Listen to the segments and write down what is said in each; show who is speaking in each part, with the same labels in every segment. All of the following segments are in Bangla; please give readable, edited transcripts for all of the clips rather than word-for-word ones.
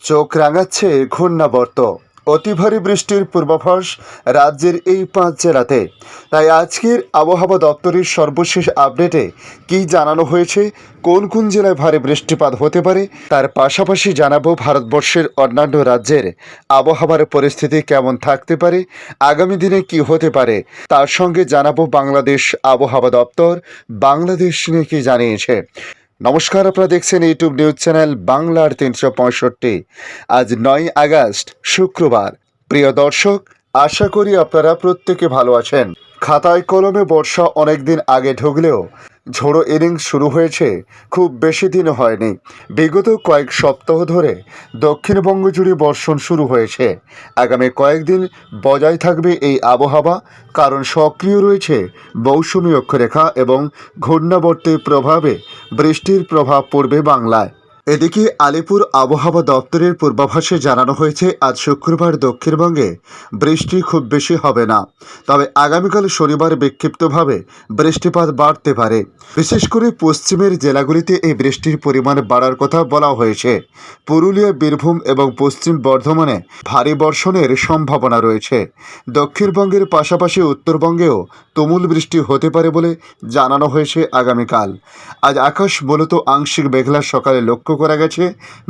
Speaker 1: চোখ রাঙাচ্ছে ঘূর্ণাবর্ত। অতি ভারী বৃষ্টির পূর্বাভাস রাজ্যের এই 5 জেলাতে। তাই আজকের আবহাওয়া দপ্তরের সর্বশেষ আপডেটে কী জানানো হয়েছে, কোন কোন জেলায় ভারী বৃষ্টিপাত হতে পারে, তার পাশাপাশি জানাবো ভারতবর্ষের অন্যান্য রাজ্যের আবহাওয়ার পরিস্থিতি কেমন থাকতে পারে, আগামী দিনে কি হতে পারে। তার সঙ্গে জানাবো বাংলাদেশ আবহাওয়া দপ্তর বাংলাদেশ নিয়ে কী জানিয়েছে। নমস্কার, আপনারা দেখছেন ইউটিউব নিউজ চ্যানেল বাংলার 365। আজ 9 আগস্ট শুক্রবার। প্রিয় দর্শক, আশা করি আপনারা প্রত্যেকে ভালো আছেন। খাতায় কলমে বর্ষা অনেকদিন আগে ঢুকলেও ঝোড়ো ইনিংস শুরু হয়েছে খুব বেশি দিন হয়নি। বিগত কয়েক সপ্তাহ ধরে দক্ষিণবঙ্গ জুড়ে বর্ষণ শুরু হয়েছে। আগামী কয়েকদিন বজায় থাকবে এই আবহাওয়া, কারণ সক্রিয় রয়েছে মৌসুমী অক্ষরেখা এবং ঘূর্ণাবর্তের প্রভাবে বৃষ্টির প্রভাব পড়বে বাংলায়। এদিকে আলিপুর আবহাওয়া দপ্তরের পূর্বাভাসে জানানো হয়েছে আজ শুক্রবার দক্ষিণবঙ্গে বৃষ্টি খুব বেশি হবে না, তবে আগামীকাল শনিবার বিক্ষিপ্তভাবে বৃষ্টিপাত বাড়তে পারে। বিশেষ করে পশ্চিমের জেলাগুলিতে এই বৃষ্টির পরিমাণ বাড়ার কথা বলা হয়েছে। পুরুলিয়া, বীরভূম এবং পশ্চিম বর্ধমানে ভারী বর্ষণের সম্ভাবনা রয়েছে। দক্ষিণবঙ্গের পাশাপাশি উত্তরবঙ্গেও তুমুল বৃষ্টি হতে পারে বলে জানানো হয়েছে আগামীকাল। আজ আকাশ মূলত আংশিক মেঘলা সকালে লক্ষ্য করা গেছে।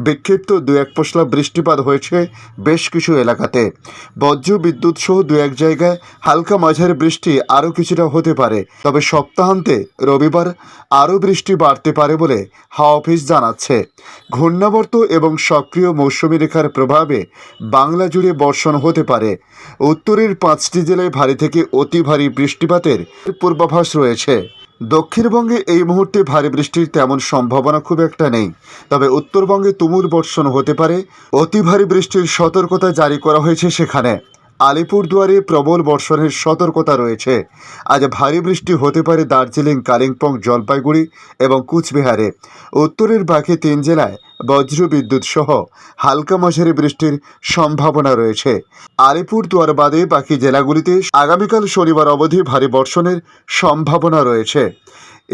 Speaker 1: বিক্ষিপ্ত 2-1 পশলা বৃষ্টিপাত হয়েছে বেশ কিছু এলাকাতে। বজ্র বিদ্যুৎ সহ 2-1 জায়গায় হালকা মাঝারি বৃষ্টি আরও কিছুটা হতে পারে। তবে সপ্তাহান্তে রবিবার আরও বৃষ্টি বাড়তে পারে বলে হাওয়া অফিস জানাচ্ছে। ঘূর্ণাবর্ত এবং সক্রিয় মৌসুমী রেখার প্রভাবে বাংলা জুড়ে বর্ষণ হতে পারে। উত্তরের 5টি জেলায় ভারী থেকে অতি ভারী বৃষ্টিপাতের পূর্বাভাস রয়েছে। দক্ষিণবঙ্গে এই মুহূর্তে ভারী বৃষ্টির তেমন সম্ভাবনা খুব একটা নেই, তবে উত্তরবঙ্গে তুমুল বর্ষণ হতে পারে। অতি ভারী বৃষ্টির সতর্কতা জারি করা হয়েছে সেখানে। আলিপুরদুয়ারে প্রবল বর্ষণের সতর্কতা রয়েছে। আজ ভারী বৃষ্টি হতে পারে দার্জিলিং, কালিম্পং, জলপাইগুড়ি এবং কুচবিহারে। উত্তরের বাকি 3 জেলায় বজ্র বিদ্যুৎ সহ হালকা মাঝারি বৃষ্টির সম্ভাবনা রয়েছে। আলিপুরদুয়ার বাদে বাকি জেলাগুলিতে আগামীকাল শনিবার অবধি ভারী বর্ষণের সম্ভাবনা রয়েছে।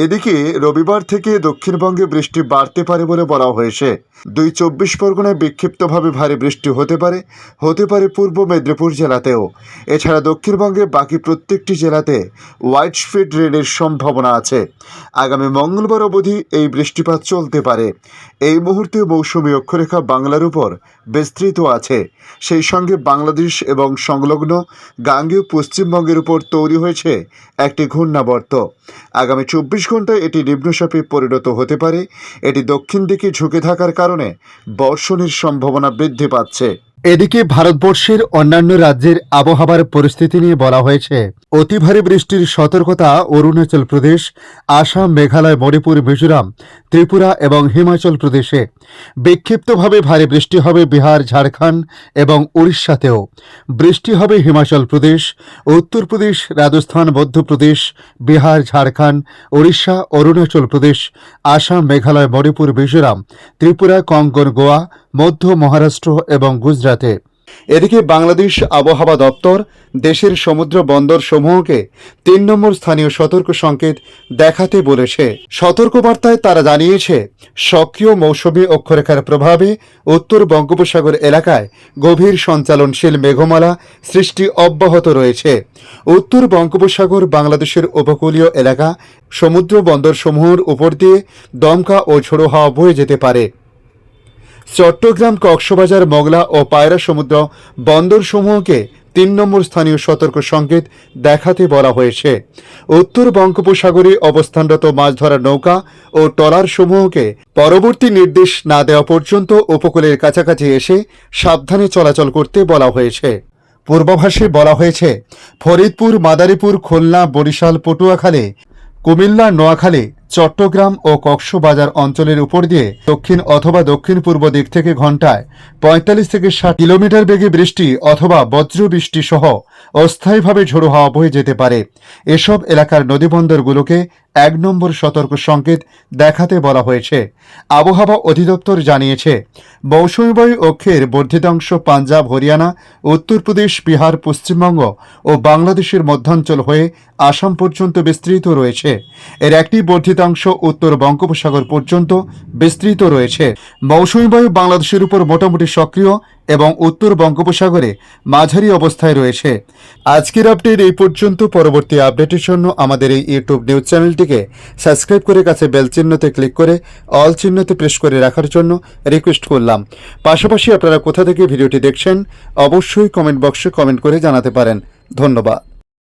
Speaker 1: এদিকে রবিবার থেকে দক্ষিণবঙ্গে বৃষ্টি বাড়তে পারে বলে বলা হয়েছে। 24 পরগনায় বিক্ষিপ্তভাবে ভারী বৃষ্টি হতে পারে পূর্ব মেদিনীপুর জেলাতেও। এছাড়া দক্ষিণবঙ্গে বাকি প্রত্যেকটি জেলাতে হোয়াইট স্পিড রেনের সম্ভাবনা আছে। আগামী মঙ্গলবার অবধি এই বৃষ্টিপাত চলতে পারে। এই মুহূর্তে মৌসুমী অক্ষরেখা বাংলার উপর বিস্তৃত আছে। সেই সঙ্গে বাংলাদেশ এবং সংলগ্ন গাঙ্গেয় পশ্চিমবঙ্গের উপর তৈরি হয়েছে একটি ঘূর্ণাবর্ত। আগামী 24 ঘন্টায় এটি নিম্নচাপে পরিণত হতে পারে। এটি দক্ষিণ দিকে ঝুঁকে থাকার কারণে বর্ষণের সম্ভাবনা বৃদ্ধি পাচ্ছে। এদিকে ভারতবর্ষের অন্যান্য রাজ্যের আবহাওয়ার পরিস্থিতি নিয়ে বলা হয়েছে, অতি ভারী বৃষ্টির সতর্কতা অরুণাচল প্রদেশ, আসাম, মেঘালয়, মণিপুর, মিজোরাম, ত্রিপুরা এবং হিমাচল প্রদেশে। বিক্ষিপ্তভাবে ভারী বৃষ্টি হবে বিহার, ঝাড়খণ্ড এবং উড়িষ্যাতেও। বৃষ্টি হবে হিমাচল প্রদেশ, উত্তরপ্রদেশ, রাজস্থান, মধ্যপ্রদেশ, বিহার, ঝাড়খণ্ড, উড়িষ্যা, অরুণাচল প্রদেশ, আসাম, মেঘালয়, মণিপুর, মিজোরাম, ত্রিপুরা, কঙ্কন, গোয়া, মধ্য মহারাষ্ট্র এবং গুজরাটে। এদিকে বাংলাদেশ আবহাওয়া দপ্তর দেশের সমুদ্র বন্দর সমূহকে 3 নম্বর স্থানীয় সতর্ক সংকেত দেখাতে বলেছে। সতর্কবার্তায় তারা জানিয়েছে, সক্রিয় মৌসুমী অক্ষরেখার প্রভাবে উত্তর বঙ্গোপসাগর এলাকায় গভীর সঞ্চালনশীল মেঘমালা সৃষ্টি অব্যাহত রয়েছে। উত্তর বঙ্গোপসাগর, বাংলাদেশের উপকূলীয় এলাকা, সমুদ্র বন্দর সমূহের উপর দিয়ে দমকা ও ঝোড়ো হাওয়া বয়ে যেতে পারে। চট্টগ্রাম, কক্সবাজার, মংলা ও পায়রা সমুদ্র বন্দরসমূহকে 3 নম্বর স্থানীয় সতর্ক সংকেত দেখাতে বলা হয়েছে। উত্তর বঙ্গোপসাগরে অবস্থানরত মাছ ধরার নৌকা ও ট্রলার সমূহকে পরবর্তী নির্দেশ না দেওয়া পর্যন্ত উপকূলের কাছাকাছি এসে সাবধানে চলাচল করতে বলা হয়েছে। পূর্বাভাসে বলা হয়েছে, ফরিদপুর, মাদারীপুর, খুলনা, বরিশাল, পটুয়াখালী, কুমিল্লা, নোয়াখালী, চট্টগ্রাম ও কক্সবাজার অঞ্চলের উপর দিয়ে দক্ষিণ অথবা দক্ষিণ পূর্ব দিক থেকে ঘন্টায় 45 থেকে 60 কিলোমিটার বেগে বৃষ্টি অথবা বজ্র বৃষ্টি সহ অস্থায়ীভাবে ঝোড়ো হাওয়া বয়ে যেতে পারে। এসব এলাকার নদীবন্দরগুলোকে 1 নম্বর সতর্ক সংকেত দেখাতে বলা হয়েছে। আবহাওয়া অধিদপ্তর জানিয়েছে, মৌসুমী বায়ু অক্ষের বর্ধিতাংশ পাঞ্জাব, হরিয়ানা, উত্তরপ্রদেশ, বিহার, পশ্চিমবঙ্গ ও বাংলাদেশের মধ্যাঞ্চল হয়ে আসাম পর্যন্ত বিস্তৃত রয়েছে। এর একটি বর্ধিতাংশ উত্তর বঙ্গোপসাগর পর্যন্ত বিস্তৃত রয়েছে। মৌসুমী বায়ু বাংলাদেশের উপর মোটামুটি সক্রিয় এবং উত্তর বঙ্গোপসাগরে মাঝারি অবস্থায় রয়েছে। আজকের আপডেট এই পর্যন্ত। পরবর্তী আপডেটের জন্য আমাদের এই ইউটিউব নিউজ চ্যানেলটিকে সাবস্ক্রাইব করে কাছে বেল চিহ্নতে ক্লিক করে অল চিহ্নতে প্রেস করে রাখার জন্য রিকোয়েস্ট করলাম। পাশাপাশি আপনারা কোথা থেকে ভিডিওটি দেখছেন অবশ্যই কমেন্ট বক্সে কমেন্ট করে জানাতে পারেন। ধন্যবাদ।